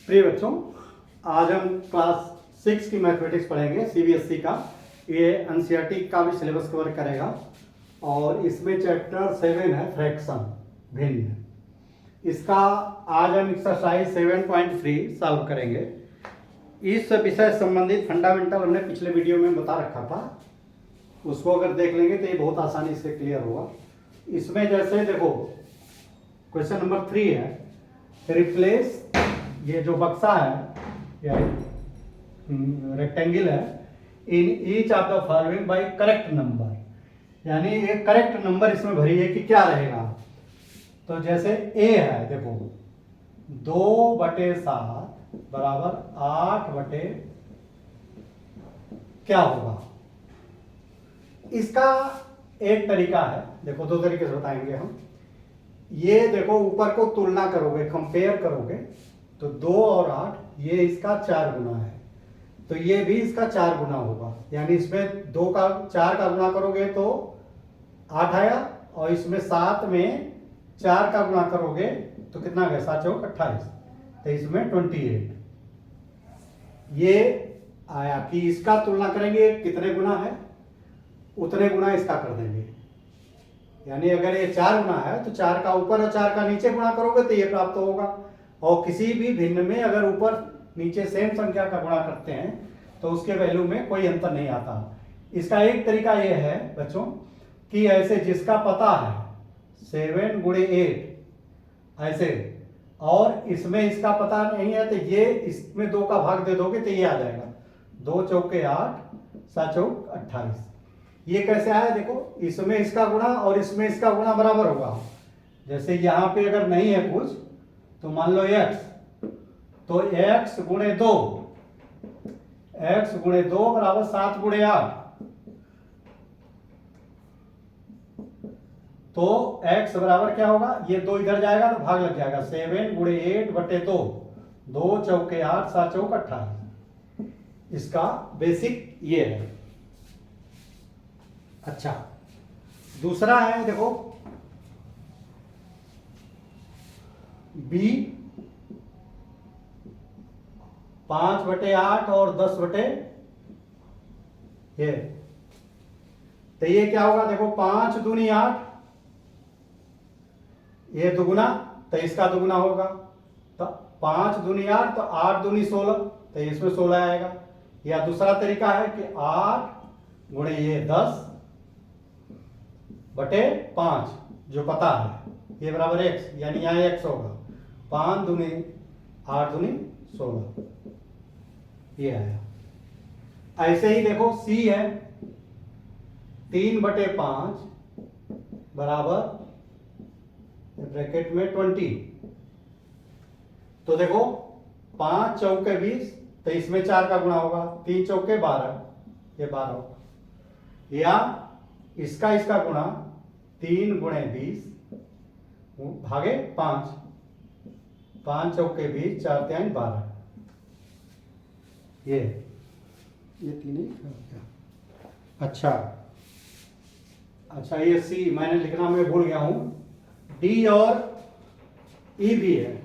प्रिय बच्चों, आज हम क्लास 6 की मैथमेटिक्स पढ़ेंगे। सीबीएसई का ये एनसीईआरटी का भी सिलेबस कवर करेगा और इसमें चैप्टर 7 है फ्रैक्शन, भिन्न। इसका आज हम एक्सरसाइज 7.3 सॉल्व करेंगे। इस विषय से संबंधित फंडामेंटल हमने पिछले वीडियो में बता रखा था, उसको अगर देख लेंगे तो ये बहुत आसानी से क्लियर होगा। इसमें जैसे देखो क्वेश्चन नंबर 3 है, रिप्लेस, ये जो बक्सा है या रेक्टेंगल है, in each of the following bye correct number, यानी एक करेक्ट नंबर इसमें भरिए कि क्या रहेगा। तो जैसे ए है, देखो 2/7 बराबर 8 क्या होगा। इसका एक तरीका है, देखो दो तरीके से बताएंगे हम। ये देखो ऊपर को तुलना करोगे, कंपेयर करोगे तो 2 और 8 ये इसका 4 गुना है, तो ये भी इसका 4 गुना होगा। यानी इसमें 2 का 4 का गुना करोगे तो 8 आया, और इसमें 7 में 4 का गुना करोगे तो कितना गया, 7 चौक 28, तो इसमें 28 ये आया। कि इसका तुलना करेंगे कितने गुना है, उतने गुना इसका कर देंगे। यानी अगर ये 4 गुना है तो 4 का ऊपर और 4 का नीचे गुणा करोगे तो ये प्राप्त होगा। और किसी भी भिन्न में अगर ऊपर नीचे सेम संख्या का गुणा करते हैं तो उसके वैल्यू में कोई अंतर नहीं आता। इसका एक तरीका ये है बच्चों कि ऐसे जिसका पता है 7 × 8 ऐसे, और इसमें इसका पता नहीं है तो ये इसमें 2 का भाग दे दोगे तो ये आ जाएगा 2 चौके 8, 7 चौक 28। ये कैसे आया, देखो इसमें इसका गुणा और इसमें इसका गुणा बराबर होगा। जैसे यहाँ पे अगर नहीं है कुछ तो मान लो x, तो x गुणे 2, x गुणे 2 बराबर 7 × 8, तो x बराबर क्या होगा, ये 2 इधर जाएगा तो भाग लग जाएगा 7 × 8/2, 2 चौके 8, 7 चौक 28। इसका बेसिक ये है। अच्छा, दूसरा है देखो b 5/8 और 10 ये, तो ये क्या होगा, देखो 5 दूनी 8, ये दुगुना तो इसका दुगुना होगा, तो 5 दूनी 8 तो 8 दूनी 16, तो इसमें 16 आएगा। या दूसरा तरीका है कि 8 गुणे ये 10/5 जो पता है ये बराबर x, यानी यहाँ x होगा 5 दूनी 8 दूनी 16, ये आया। ऐसे ही देखो c है 3/5 बराबर ब्रैकेट में 20, तो देखो 5 चौके 20, तो इसमें 4 का गुणा होगा, 3 चौके 12, ये 12 होगा। या इसका इसका गुणा 3 × 20 भागे 5, 5 चौके 20, 4 3 12, ये 3 ही। अच्छा ये सी मैंने लिखना मैं भूल गया हूं। डी और ई भी है,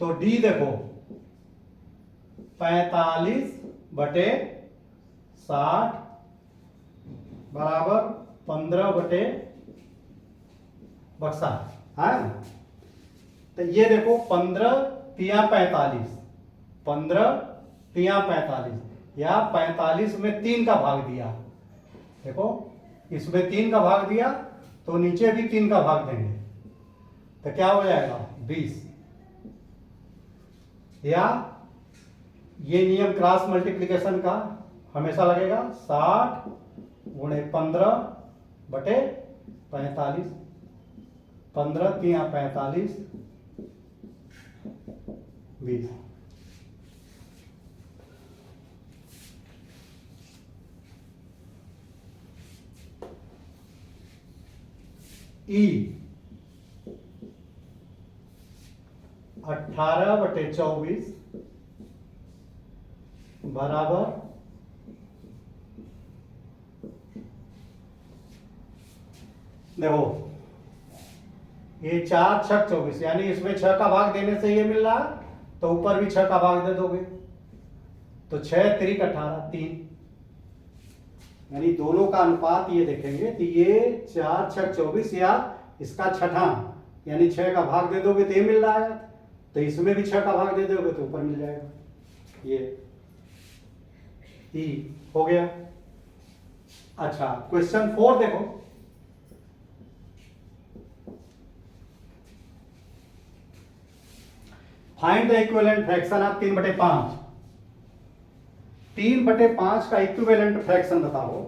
तो डी देखो 45/60 बराबर 15 बक्सा है। तो ये देखो 15 तिया 45, 15 तिया 45, या 45 में 3 का भाग दिया, देखो इसमें 3 का भाग दिया तो नीचे भी 3 का भाग देंगे, तो क्या हो जाएगा 20। या ये नियम क्रॉस मल्टीप्लिकेशन का हमेशा लगेगा, 60 × 15/45, 15 तिया 45, 20। ई 18/24 बराबर देखो ये 4 6 24, यानी इसमें 6 का भाग देने से ये मिल रहा है तो ऊपर भी 6 का भाग दे दोगे, तो 6 3 18 3, यानी दोनों का अनुपात ये देखेंगे तो ये 4 6 24 या इसका छठा, यानी 6 का भाग दे दोगे तो ये मिल रहा है, तो इसमें भी 6 का भाग दे दोगे तो ऊपर मिल जाएगा। ये ई हो गया। अच्छा, क्वेश्चन 4 देखो, find the equivalent fraction of 3/5। 3/5 का इक्विवेलेंट फ्रैक्शन बताओ।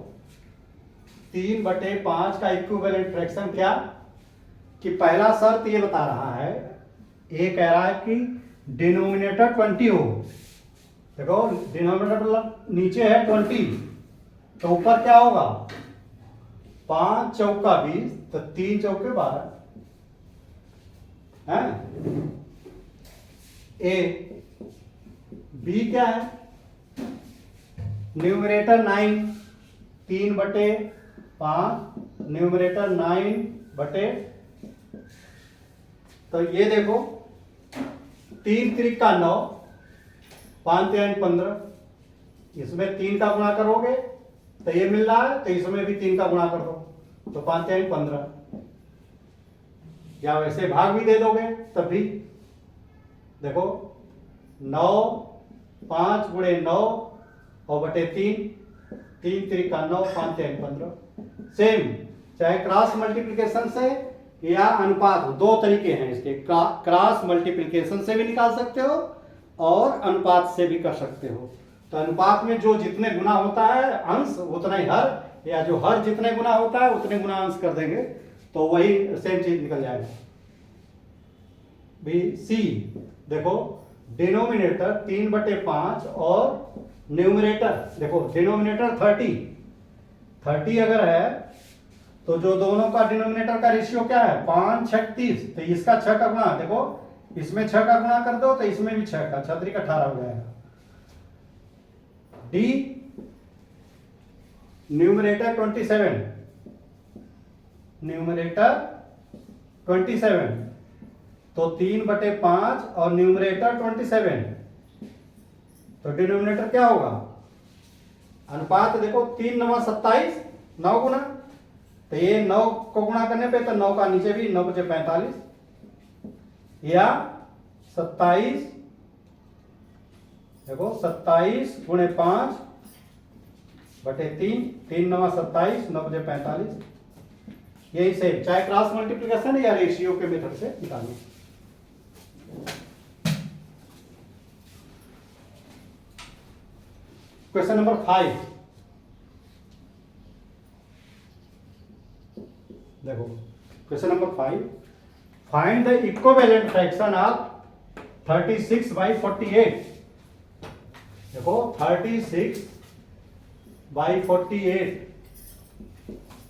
3/5 का इक्विवेलेंट फ्रैक्शन क्या, कि पहला शर्त ये बता रहा है, ये कह रहा है कि डिनोमिनेटर 20 हो। देखो डिनोमिनेटर नीचे है 20, तो ऊपर क्या होगा, 5 चौका 20, तो 3 चौके 12 है। ए बी क्या है, न्यूमरेटर 9, 3/5 न्यूमरेटर 9 तो ये देखो 3 3 का 9, 5 3 15, इसमें 3 का गुणा करोगे तो ये मिल रहा है, तो इसमें भी 3 का गुणा कर दो, तो 5 3 15, या वैसे भाग भी दे दोगे तब भी। देखो 9 5 गुणे 9 और बटे 3, 3 3 का 9, 5 3 15। सेम चाहे क्रॉस मल्टीप्लिकेशन से या अनुपात, दो तरीके हैं इसके, क्रॉस मल्टीप्लिकेशन से भी निकाल सकते हो और अनुपात से भी कर सकते हो। तो अनुपात में जो जितने गुना होता है अंश उतना ही हर, या जो हर जितने गुना होता है उतने गुना अंश कर देंगे, तो वही सेम चीज निकल जाएगा। बी सी देखो, डिनोमिनेटर 3/5 और न्यूमरेटर, देखो डिनोमिनेटर 30 अगर है तो जो दोनों का डिनोमिनेटर का रेशियो क्या है, 5 6 30, तो इसका 6 का गुणा, देखो इसमें 6 का गुणा कर दो तो इसमें भी 6 का, 6 3 18 हो जाएगा। डी न्यूमरेटर 27, न्यूमरेटर 27, तो 3/5 और न्यूमरेटर 27, तो डिनोमिनेटर क्या होगा, अनुपात देखो 3 9 27, 9 गुना, तो ये 9 को गुणा करने पे तो 9 का नीचे भी 9 बचे 45, या 27, देखो 27 गुणे 5 बटे 3, 3 9 27, 9 बजे 45, यही सेम चाहे क्रॉस मल्टीप्लिकेशन या रेशियो के मेथड से निकालो। क्वेश्चन नंबर 5 देखो, question number 5, find the equivalent fraction of 36/48। देखो 36/48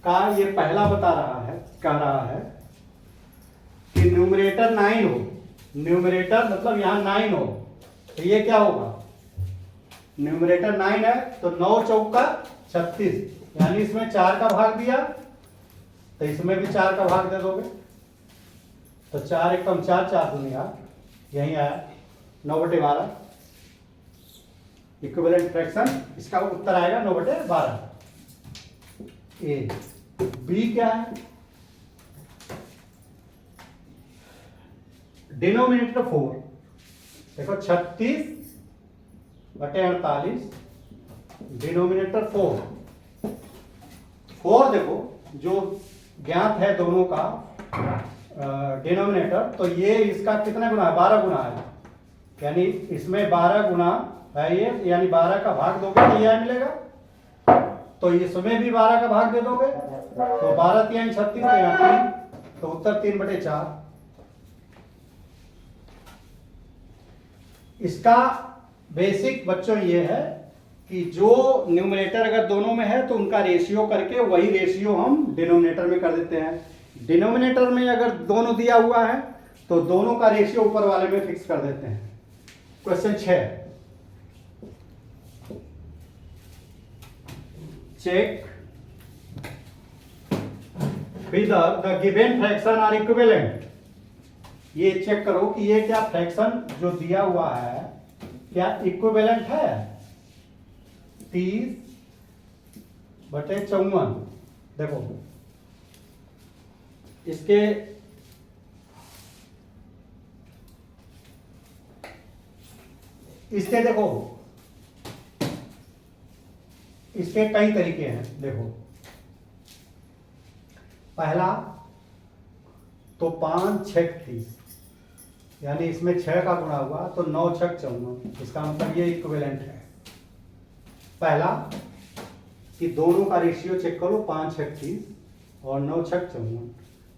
का ये पहला बता रहा है, कह रहा है कि न्यूमरेटर 9 हो, न्यूमरेटर मतलब यहां 9 हो, तो ये क्या होगा, न्यूमरेटर 9 है तो 9 चौका 36, यानी इसमें 4 का भाग दिया तो इसमें भी 4 का भाग दे दोगे, तो 4 एकम 4, 4 दूनी 8, यही आया 9/12 इक्विवेलेंट फ्रैक्शन, इसका उत्तर आएगा 9/12। ए बी क्या है, डिनोमिनेटर 4, देखो 36/48 डिनोमिनेटर 4 देखो जो ज्ञात है दोनों का डिनोमिनेटर, तो ये इसका कितना गुना है, 12 गुना है, यानी इसमें 12 गुना है ये, यानी 12 का भाग दोगे तो यह मिलेगा, तो इसमें भी 12 का भाग दे दोगे तो 12 3 36, यहाँ 3, तो उत्तर 3/4। इसका बेसिक बच्चों ये है कि जो न्यूमरेटर अगर दोनों में है तो उनका रेशियो करके वही रेशियो हम डिनोमिनेटर में कर देते हैं। डिनोमिनेटर में अगर दोनों दिया हुआ है तो दोनों का रेशियो ऊपर वाले में फिक्स कर देते हैं। Question 6, check whether the given fraction are equivalent। ये चेक करो कि ये क्या फ्रैक्शन जो दिया हुआ है क्या इक्विवेलेंट है 30/54। देखो इसके देखो इसके कई तरीके हैं। देखो पहला तो 5 6 30, यानी इसमें 6 का गुणा हुआ तो 9 6 54, इसका मतलब ये इक्विवेलेंट है। पहला कि दोनों का रेशियो चेक करो 5 6 30 और 9 6 54,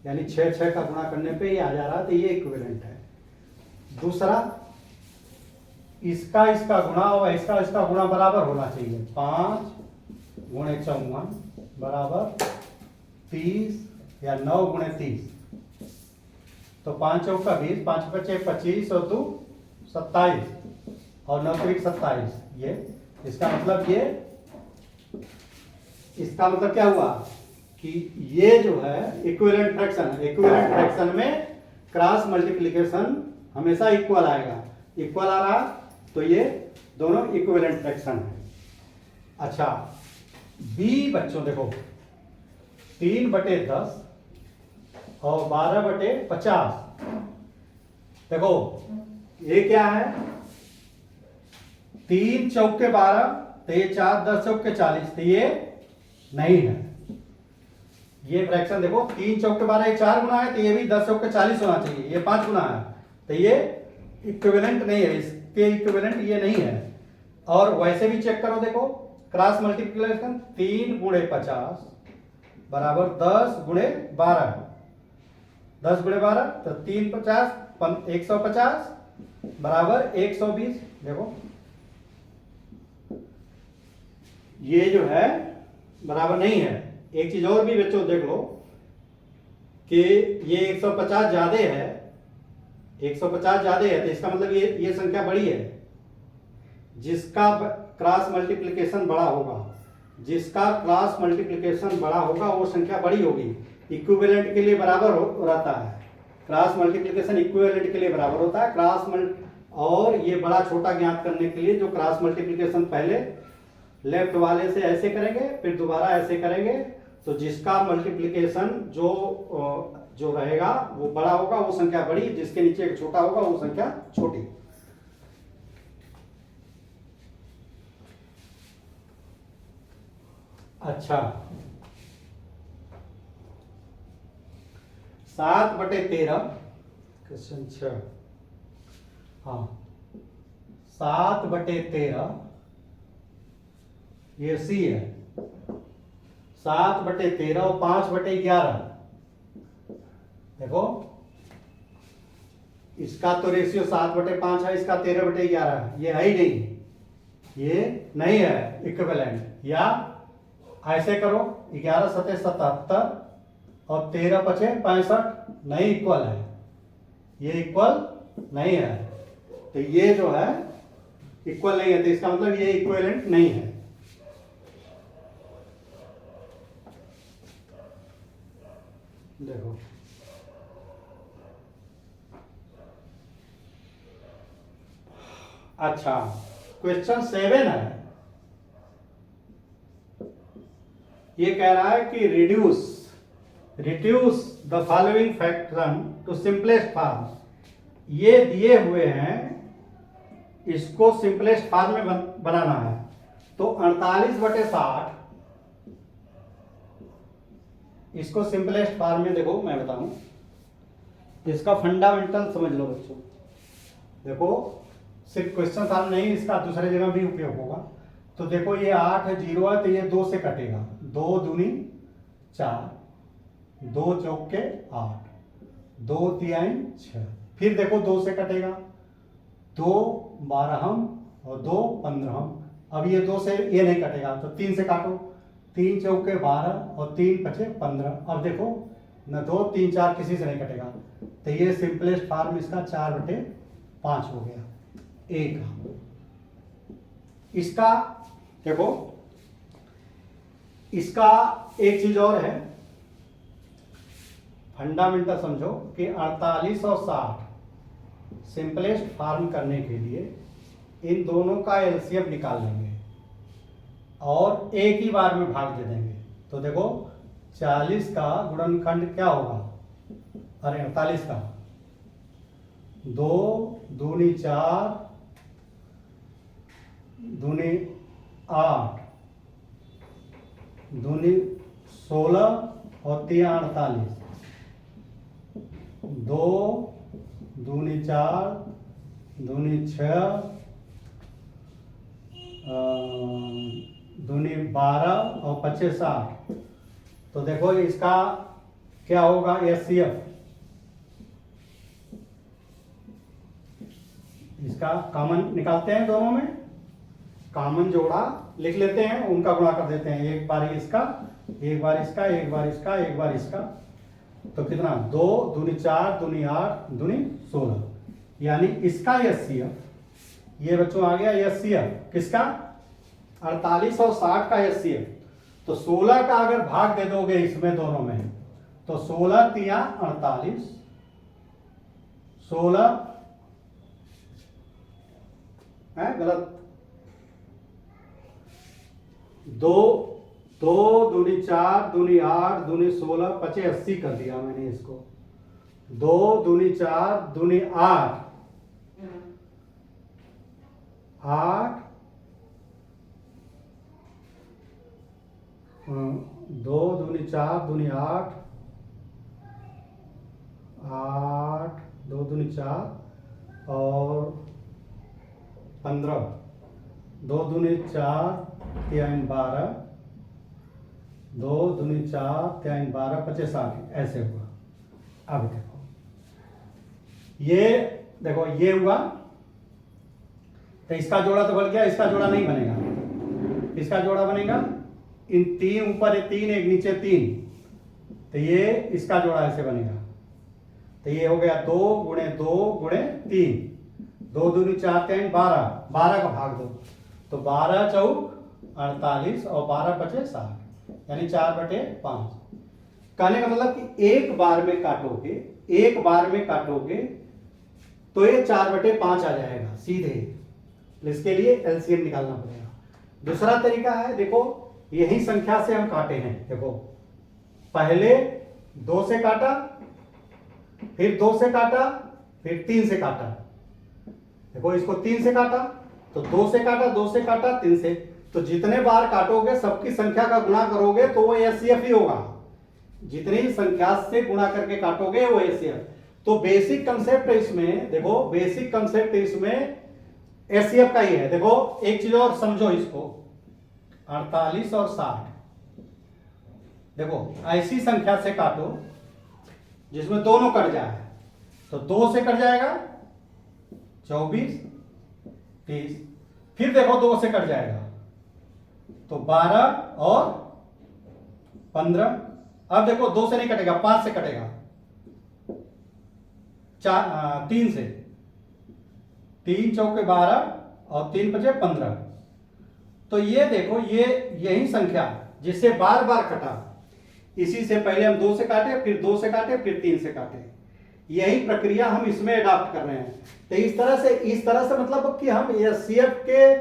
यानी 6 6 का गुणा करने पे ये आ जा रहा तो ये इक्विवेलेंट है। दूसरा इसका गुणा और इसका गुणा बराबर होना चाहिए। 5 गुणे 54 बराबर 30 या 9 गुणे 30, तो 5 चौका 20, 5 पचे 25 और 2 27 और 9 त्रिक 27। ये इसका मतलब क्या हुआ कि ये जो है इक्विवेलेंट फ्रैक्शन है। इक्विवेलेंट फ्रैक्शन में क्रॉस मल्टीप्लिकेशन हमेशा इक्वल आएगा। इक्वल आ रहा तो ये दोनों इक्विवेलेंट फ्रैक्शन है। अच्छा बी बच्चों देखो 3/10 और 12/50। देखो ये क्या है 3 चौके 12, तो ये 4 10 चौके 40, तो ये नहीं है। ये फ्रैक्शन देखो 3 चौके 12 ये 4 गुना है, तो ये भी 10 चौके 40 होना चाहिए। ये 5 गुना है, तो ये इक्विवेलेंट नहीं है, इसके इक्विवेलेंट ये नहीं है। और वैसे भी चेक करो, देखो क्रॉस मल्टीप्लिकेशन 3 गुणे 50 बराबर 10 गुणे 12, 10 गुणे 12 तो 3 50 150 बराबर 120। देखो ये जो है बराबर नहीं है। एक चीज और भी बच्चों देख लो कि ये 150 ज्यादा है, 150 ज्यादा है, तो इसका मतलब ये संख्या बड़ी है। जिसका क्रॉस मल्टीप्लिकेशन बड़ा होगा, जिसका क्रॉस मल्टीप्लिकेशन बड़ा होगा वो संख्या बड़ी होगी। इक्विवेलेंट के लिए बराबर रहता है, क्रॉस मल्टीप्लिकेशन इक्विवेलेंट के लिए बराबर होता है। और ये बड़ा छोटा ज्ञात करने के लिए जो क्रॉस मल्टीप्लिकेशन पहले लेफ्ट वाले से ऐसे करेंगे फिर दोबारा ऐसे करेंगे, तो जिसका मल्टीप्लिकेशन जो रहेगा वो बड़ा होगा, वो संख्या बड़ी, जिसके नीचे एक छोटा होगा वो संख्या छोटी। अच्छा 7/13 क्वेश्चन 6। हाँ 7/13 ये सी है। 7/13 और 5/11। देखो इसका तो रेशियो 7/5 है, इसका 13/11 है। ये है ही नहीं, ये नहीं है इक्विवेलेंट। या ऐसे करो 11 7 77 और 13 5 65, नहीं इक्वल है, ये इक्वल नहीं है। तो ये जो है इक्वल नहीं है, तो इसका मतलब ये इक्विवेलेंट नहीं है। देखो अच्छा क्वेश्चन 7 है। ये कह रहा है कि reduce the following fraction to simplest form. ये दिए हुए हैं, इसको सिंपलेस्ट फॉर्म में बनाना है। तो 48/60 इसको सिंपलेस्ट फॉर्म में, देखो मैं बताऊं, इसका फंडामेंटल समझ लो बच्चों। देखो सिर्फ क्वेश्चन फॉर्म नहीं, इसका दूसरे जगह भी उपयोग होगा। तो देखो ये 8 है, 0 है, तो ये 2 से कटेगा। 2 दूनी 4, 2 चौके 8, 2 तिहाई 6। फिर देखो 2 से कटेगा, 2 12 और 2 15। अब ये 2 से ये नहीं कटेगा, तो 3 से काटो, 3 चौके 12 और 3 पचे 15। अब देखो न 2 3 4 किसी से नहीं कटेगा, तो ये सिंपलेस्ट फॉर्म इसका 4/5 हो गया। एक इसका देखो, इसका एक चीज और है फंडामेंटल समझो कि 48 और 60 सिंपलेस्ट फॉर्म करने के लिए इन दोनों का एलसीएम निकाल लेंगे और एक ही बार में भाग दे देंगे। तो देखो 40 का गुणनखंड क्या होगा, अरे 48 का 2 दूनी 4 दूनी 8 दूनी 16 और 3 48, 2 दूनी 4 दूनी 6 दूनी 12 और 25 60। तो देखो इसका क्या होगा, एचसीएफ, इसका कॉमन निकालते हैं, दोनों में कॉमन जोड़ा लिख लेते हैं, उनका गुणा कर देते हैं, एक बार इसका एक बार इसका एक बार इसका एक बार इसका। तो कितना, 2 दूनी 4 दूनी 8 दूनी 16, यानी इसका एचसीएफ, ये बच्चों आ गया एचसीएफ किसका, 48 और 60 का एचसीएफ। तो 16 का अगर भाग दे दोगे इसमें दोनों में, तो 16 तिया 48, 16 है गलत, 2 दूनी 4 दूनी 8 दूनी 16 25 80 कर दिया मैंने इसको। 2 दूनी 4 दूनी 8 2 दूनी 4 दूनी 8 2 दूनी 4 और 15, 2 दूनी 4 3 12, 2 दूनी 4 3 12 25 60, ऐसे हुआ। अब देखो ये हुआ, तो इसका जोड़ा तो बन गया, इसका जोड़ा नहीं बनेगा। इसका जोड़ा बनेगा इन 3 ऊपर 3 एक नीचे 3, तो ये इसका जोड़ा ऐसे बनेगा। तो ये हो गया 2 गुणे 2 गुणे 3, 2 दूनी 4 3 12, 12 का भाग दो, तो 12 चौक 48 और 12 बचे 60, यानी 4/5। कहने का मतलब कि एक बार में काटोगे तो ये 4/5 आ जाएगा सीधे। इसके लिए एलसीएम निकालना पड़ेगा। दूसरा तरीका है, देखो यही संख्या से हम काटे हैं। देखो पहले 2 से काटा, फिर 2 से काटा, फिर 3 से काटा। देखो इसको 3 से काटा, तो 2 से काटा, 2 से काटा, 3 से, तो जितने बार काटोगे सबकी संख्या का गुणा करोगे तो वो एचसीएफ ही होगा। जितनी संख्या से गुणा करके काटोगे वो एचसीएफ। तो बेसिक कंसेप्ट इसमें, देखो बेसिक कंसेप्ट इसमें एचसीएफ का ही है। देखो एक चीज और समझो इसको, 48 और 60, देखो ऐसी संख्या से काटो जिसमें दोनों कट जाए, तो 2 से कट जाएगा 24 30, फिर देखो 2 से कट जाएगा तो 12 और 15। अब देखो 2 से नहीं कटेगा, 5 से कटेगा, 3 से, 3 चौके 12 और 3 बचे 15। तो ये देखो ये यही संख्या जिससे बार बार कटा, इसी से पहले हम 2 से काटे, फिर 2 से काटे, फिर 3 से काटे, यही प्रक्रिया हम इसमें अडॉप्ट कर रहे हैं। तो इस तरह से मतलब कि हम एचसीएफ के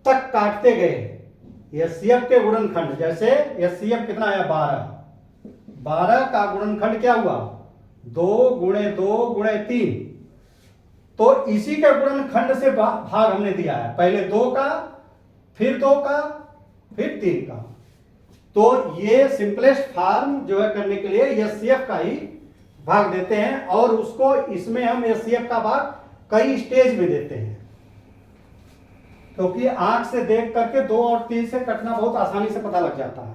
तक काटते गए, एचसीएफ के गुणनखंड, जैसे एचसीएफ कितना आया 12 का गुणनखंड क्या हुआ 2 गुणे 2 गुणे 3, तो इसी के गुणनखंड से भाग हमने दिया है, पहले 2 का, फिर 2 का, फिर 3 का। तो ये सिंपलेस्ट फॉर्म जो है करने के लिए एचसीएफ का ही भाग देते हैं, और उसको इसमें हम एचसीएफ का भाग कई स्टेज में देते हैं, क्योंकि आंख से देख करके 2 और 3 से कटना बहुत आसानी से पता लग जाता है।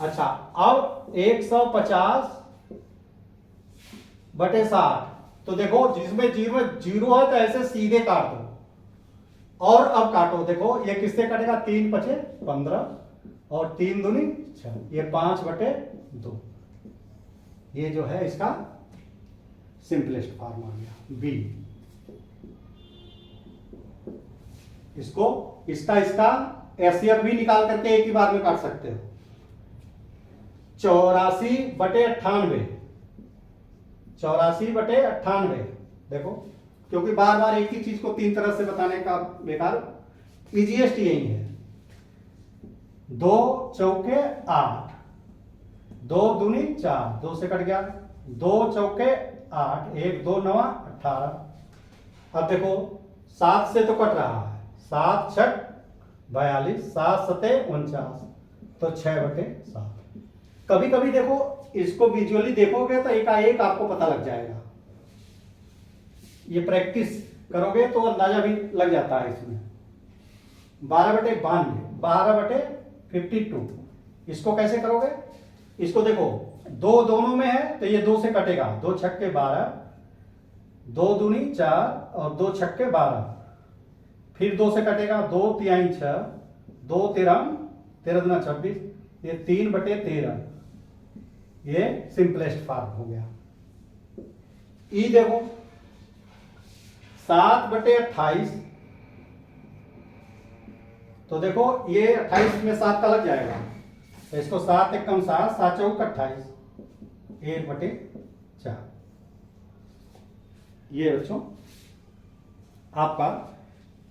अच्छा, अब 150/60, तो देखो जिसमें जीरो है तो ऐसे सीधे काट दो, और अब काटो, देखो ये किससे कटेगा, 3 बचे 15 और 3 दूनी 6, ये 5/2, ये जो है इसका सिंपलेस्ट फॉर्म आ गया बी। इसका एचसीएफ भी निकाल करके एक ही बार में काट सकते हो। 84/98, 84/98। देखो, क्योंकि बार बार एक ही चीज को तीन तरह से बताने का बेकार, इजीएस्ट यही है। 2 चौके 8, 2 दूनी 4, 2 से कट गया, 2 चौके 8, 1 2 9 18। अब देखो 7 से तो कट रहा है, 7 6 42, 7 7 49, तो 6/7। कभी कभी देखो इसको विजुअली देखोगे तो एकाएक आपको पता लग जाएगा, ये प्रैक्टिस करोगे तो अंदाजा भी लग जाता है इसमें। 12/92, 12/52। इसको कैसे करोगे? इसको देखो, 2 दोनों में है तो ये 2 से कटेगा, 2 छक्के 12, 2 दूनी 4 और 2 छक्के 12। फिर 2 से कटेगा, 2 तिहाई 6, 2 13 13 दूना 26, ये 3/13। ये सिंपलेस्ट फॉर्म हो गया। ई देखो 7/28, तो देखो ये 28 में 7 का लग जाएगा, तो इसको 7 एकम 7, 7 चौक 28, 1/4। ये बच्चों आपका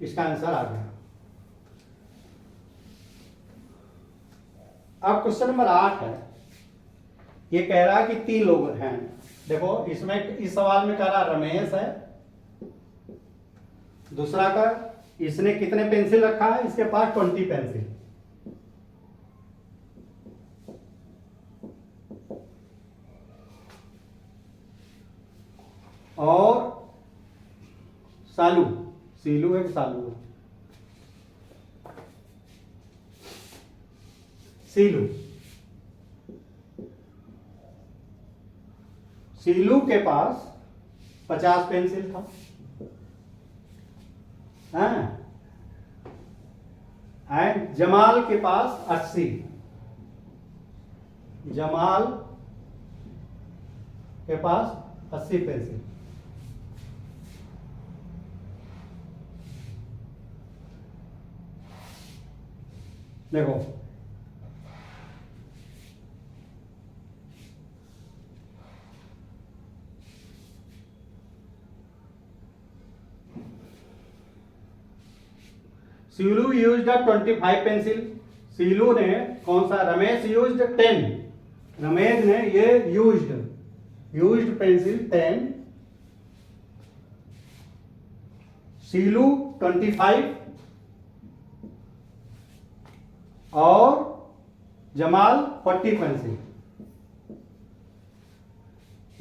इसका आंसर आ गया। अब क्वेश्चन नंबर 8 है। ये कह रहा है कि 3 लोग हैं। देखो इसमें इस सवाल में कह रहा रमेश है, दूसरा का इसने कितने पेंसिल रखा है, इसके पास 20 पेंसिल, और सालू, सीलू है कि सालू है, सीलू, सीलू के पास 50 पेंसिल था, एंड जमाल के पास 80, जमाल के पास 80 पेंसिल। देखो सीलू यूज्ड 25 पेंसिल, सीलू ने कौन सा, रमेश यूज्ड 10, रमेश ने ये यूज्ड पेंसिल 10, सीलू 25 और जमाल 40 पेंसिल।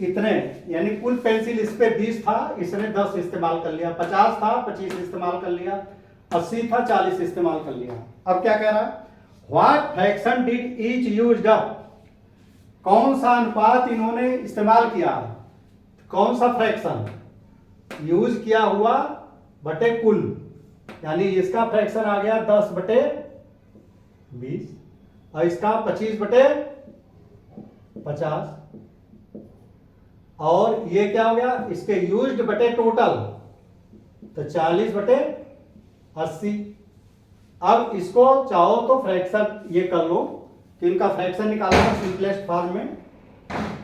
इतने यानी कुल पेंसिल इस पे 20 था, इसने 10 इस्तेमाल कर लिया, 50 था 25 इस्तेमाल कर लिया, 80 था 40 इस्तेमाल कर लिया। अब क्या कह रहा है, what fraction did each used up, कौन सा अनुपात इन्होंने इस्तेमाल किया, कौन सा फ्रैक्शन यूज किया हुआ बटे कुल, यानी इसका फ्रैक्शन आ गया 10/20 और इसका 25/50, और ये क्या हो गया, इसके यूज्ड बटे टोटल, तो 40/80। अब इसको चाहो तो फ्रैक्शन ये कर लो कि इनका फ्रैक्शन निकालना सिंपलेस्ट फॉर्म में,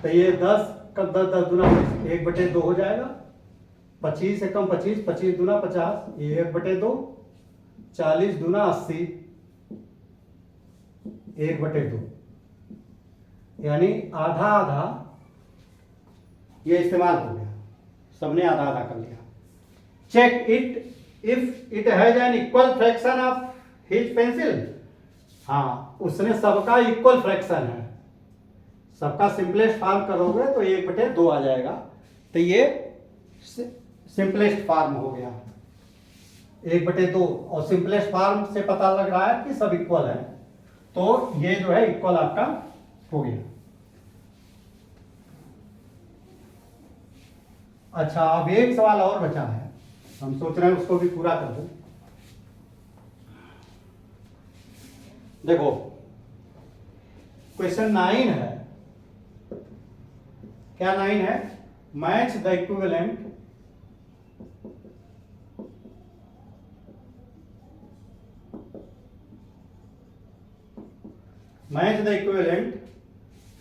तो ये 10 का 10 दूना 1/2 हो जाएगा, 25 एकम 25, 25 दूना 50, ये 1/2, 40 दूना 80, 1/2, यानी आधा आधा ये इस्तेमाल हो गया, सबने आधा आधा कर लिया। Check it if it has an equal fraction of his pencil, हाँ उसने सबका इक्वल फ्रैक्शन है, सबका सिंपलेस्ट फॉर्म करोगे तो 1/2 आ जाएगा, तो ये सिंपलेस्ट फॉर्म हो गया 1/2, और सिंपलेस्ट फॉर्म से पता लग रहा है कि सब इक्वल है, तो ये जो है इक्वल आपका हो गया। अच्छा, अब एक सवाल और बचा है, हम सोच रहे हैं उसको भी पूरा कर दूं। देखो क्वेश्चन 9 है, क्या 9 है, match the equivalent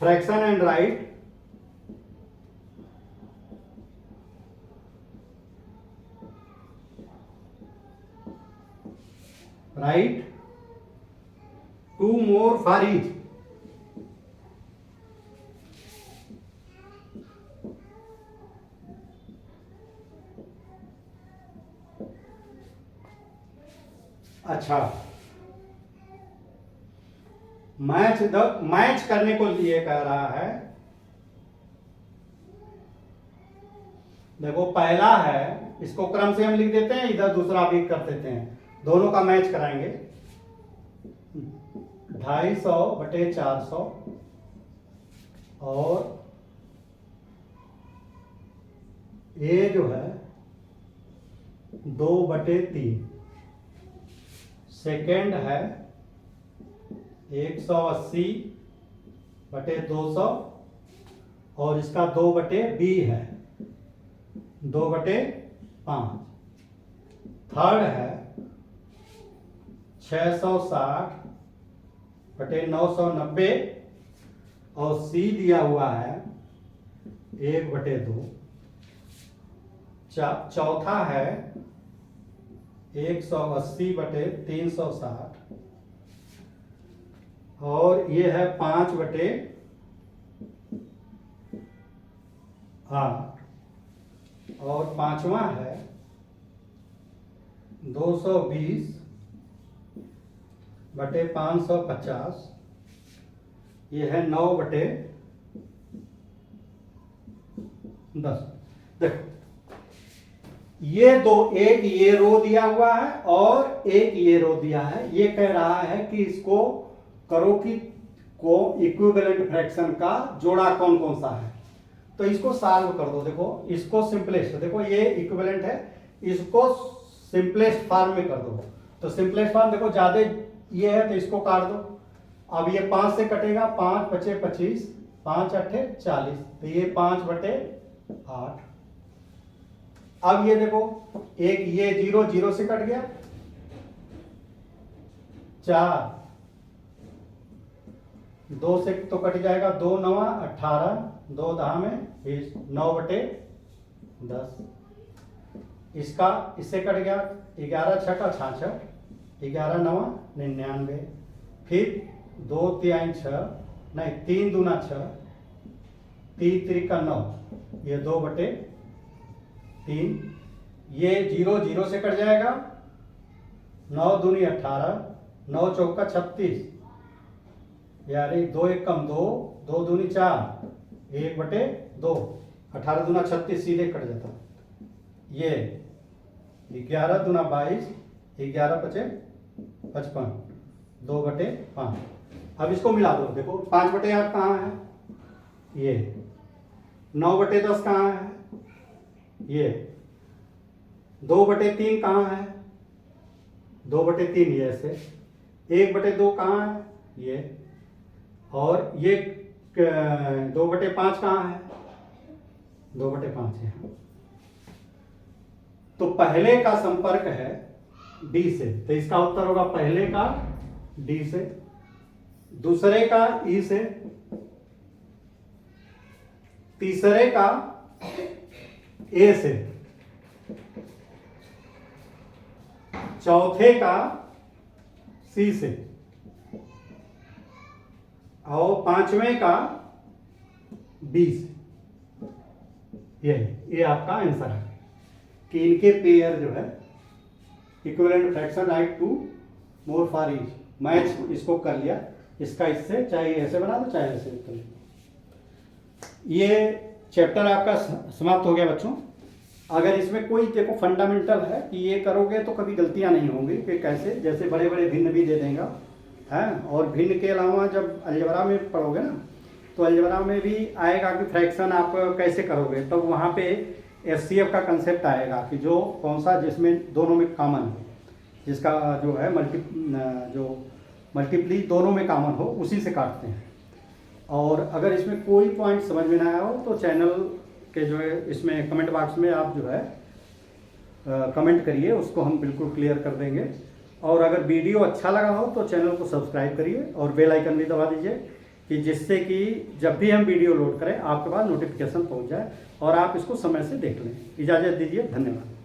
fraction and write two more for each. अच्छा, मैच करने को लिए कह रहा है। देखो पहला है, इसको क्रम से हम लिख देते हैं, इधर दूसरा भी कर देते हैं, दोनों का मैच कराएंगे। 250/400 और ये जो है 2/3। सेकेंड है 180/200 और इसका 2/B है 2/5। थर्ड है 660/990 और C दिया हुआ है 1/2। चौथा है 180/360 और ये है 5/8 और पांचवा है 220/550। ये है 9/10। देखो ये दो, एक ये रो दिया हुआ है और एक ये रो दिया है। ये कह रहा है कि इसको करो कि को इक्विवेलेंट फ्रैक्शन का जोड़ा कौन कौन सा है। तो इसको सॉल्व कर दो। देखो इसको सिंपलेस्ट, देखो ये इक्विवेलेंट है, इसको सिंपलेस्ट फॉर्म में कर दो। तो सिंपलेस्ट फॉर्म देखो, ज्यादा ये है तो इसको काट दो। अब ये 5 से कटेगा, 5 × 5 = 25, 5 × 8 = 40, तो ये 5/8। अब ये देखो, एक ये 0 0 से कट गया, 4 2 से तो कट जाएगा, 2 × 9 = 18, 2 10 में 20, 9/10। इसका इससे कट गया, 11 6 = 66, 11 9 = 99। फिर 2 3 6, नहीं 3 दूना 6, 3 3 = 9, ये 2/3। ये 0 0 से कट जाएगा, 9 दूनी 18, 9 चौका 36, यानी 2 1 कम 2, 2 दूनी 4, 1/2, 18 दूना 36 सीधे कट जाता। ये 11 दूना 22, 11 × 5 = 55, 2/5। अब इसको मिला दो। देखो 5/8 कहाँ है, ये 9/10 कहाँ है, ये 2/3 कहाँ है, 2/3 ये ऐसे, 1/2 कहाँ है, ये, और ये 2/5 कहाँ है, 2/5 है। तो पहले का संपर्क है D से, तो इसका उत्तर होगा पहले का D से, दूसरे का E से, तीसरे का A से, चौथे का C से, और पांचवें का B से। ये आपका आंसर है कि इनके पेयर जो है equivalent fraction write two more for each, match इसको कर लिया। इसका इससे चाहे ऐसे बना दो चाहे ऐसे कर लो। ये चैप्टर आपका समाप्त हो गया बच्चों। अगर इसमें कोई देखो फंडामेंटल है कि ये करोगे तो कभी गलतियां नहीं होंगी कि कैसे, जैसे बड़े बड़े भिन्न भी दे देगा है, और भिन्न के अलावा जब अलजेब्रा में पढ़ोगे ना तो अलजेब्रा में भी आएगा कि फ्रैक्शन आप कैसे करोगे, तब वहाँ पे एचसीएफ का कंसेप्ट आएगा कि जो कौन सा जिसमें दोनों में कॉमन हो, जिसका जो है मल्टीप्ली दोनों में कॉमन हो, उसी से काटते हैं। और अगर इसमें कोई पॉइंट समझ में ना आया हो तो चैनल के जो है इसमें कमेंट बॉक्स में आप जो है कमेंट करिए, उसको हम बिल्कुल क्लियर कर देंगे। और अगर वीडियो अच्छा लगा हो तो चैनल को सब्सक्राइब करिए और बेल आइकन भी दबा दीजिए, कि जिससे कि जब भी हम वीडियो लोड करें आपके पास नोटिफिकेशन पहुंच जाए और आप इसको समय से देख लें। इजाज़त दीजिए, धन्यवाद।